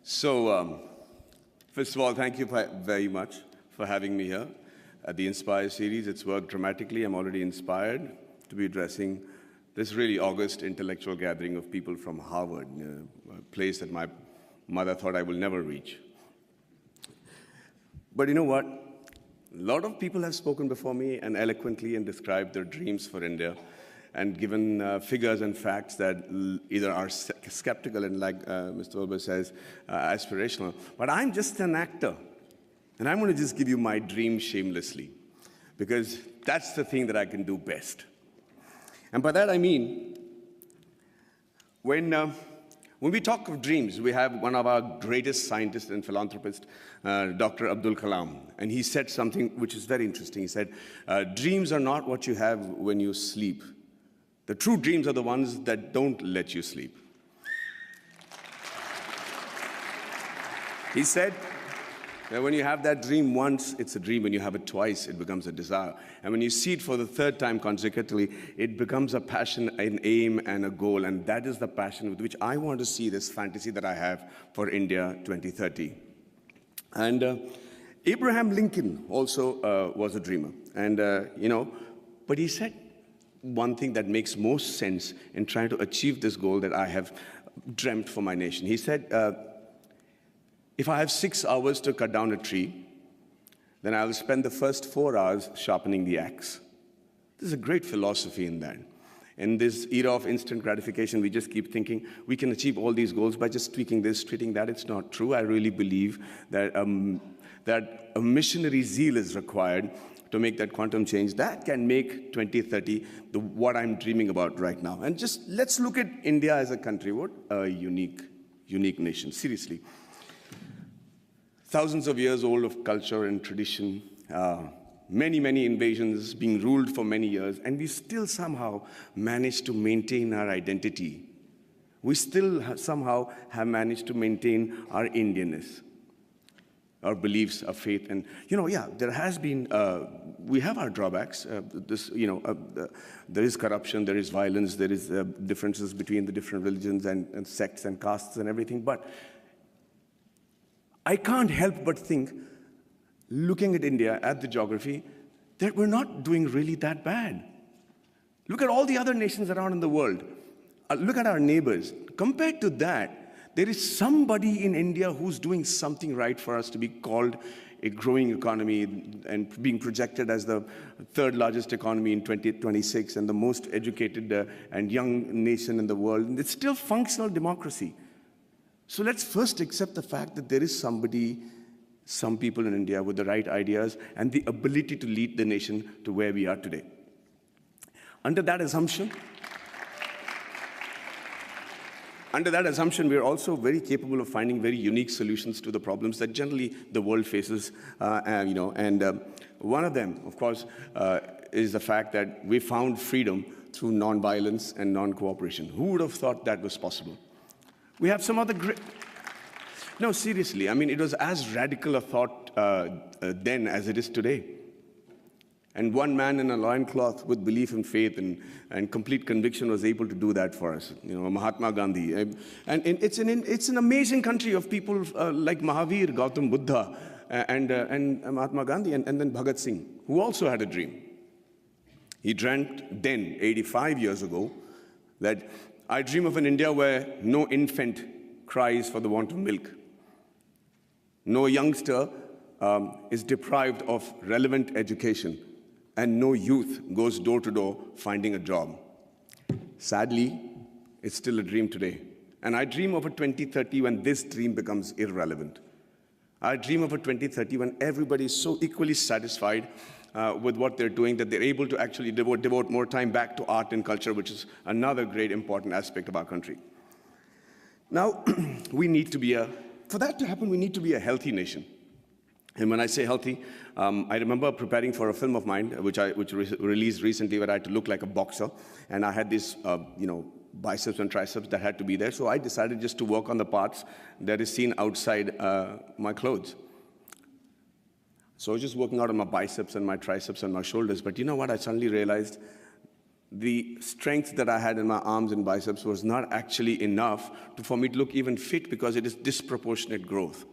So, first of all, thank you very much for having me here at the Inspire series. It's worked dramatically. I'm already inspired to be addressing this really august intellectual gathering of people from Harvard, a place that my mother thought I will never reach. But you know what? A lot of people have spoken before me and eloquently and described their dreams for India and given figures and facts that either are skeptical and, like Mr. Wilbur says, aspirational. But I'm just an actor, and I'm going to just give you my dream shamelessly, because that's the thing that I can do best. And by that I mean, when we talk of dreams, we have one of our greatest scientists and philanthropists, Dr. Abdul Kalam, and he said something which is very interesting. He said, dreams are not what you have when you sleep. The true dreams are the ones that don't let you sleep. He said that when you have that dream once, it's a dream. When you have it twice, it becomes a desire. And when you see it for the third time consecutively, it becomes a passion, an aim, and a goal. And that is the passion with which I want to see this fantasy that I have for India 2030. And Abraham Lincoln also was a dreamer. And, but he said one thing that makes most sense in trying to achieve this goal that I have dreamt for my nation. He said, if I have 6 hours to cut down a tree, then I'll spend the first 4 hours sharpening the axe. There's a great philosophy in that. In this era of instant gratification, we just keep thinking we can achieve all these goals by just tweaking this, tweaking that. It's not true. I really believe that, that a missionary zeal is required to make that quantum change that can make 2030 what I'm dreaming about right now. And just let's look at India as a country. What a unique nation, seriously. Thousands of years old of culture and tradition, many invasions, being ruled for many years, and we still somehow managed to maintain our identity. We still somehow have managed to maintain our Indianness, our beliefs, our faith. And, there has been, we have our drawbacks. There is corruption, there is violence, there is differences between the different religions and sects and castes and everything. But I can't help but think, looking at India, at the geography, that we're not doing really that bad. Look at all the other nations around in the world. Look at our neighbors. Compared to that, there is somebody in India who's doing something right for us to be called a growing economy and being projected as the third largest economy in 2026 and the most educated and young nation in the world. And it's still functional democracy. So let's first accept the fact that there is some people in India with the right ideas and the ability to lead the nation to where we are today. Under that assumption, we are also very capable of finding very unique solutions to the problems that generally the world faces. One of them, of course, is the fact that we found freedom through nonviolence and non-cooperation. Who would have thought that was possible? We have some other great... No, seriously, I mean, it was as radical a thought then as it is today. And one man in a loincloth with belief and faith and complete conviction was able to do that for us, Mahatma Gandhi. And it's an amazing country of people like Mahavir, Gautam Buddha, and Mahatma Gandhi, and then Bhagat Singh, who also had a dream. He dreamt then, 85 years ago, that I dream of an India where no infant cries for the want of milk. No youngster is deprived of relevant education, and no youth goes door to door finding a job. Sadly, it's still a dream today. And I dream of a 2030 when this dream becomes irrelevant. I dream of a 2030 when everybody is so equally satisfied with what they're doing that they're able to actually devote more time back to art and culture, which is another great important aspect of our country. Now, for that to happen, we need to be a healthy nation. And when I say healthy, I remember preparing for a film of mine, which released recently, where I had to look like a boxer. And I had these, biceps and triceps that had to be there. So I decided just to work on the parts that is seen outside my clothes. So I was just working out on my biceps and my triceps and my shoulders. But you know what? I suddenly realized the strength that I had in my arms and biceps was not actually enough for me to look even fit because it is disproportionate growth.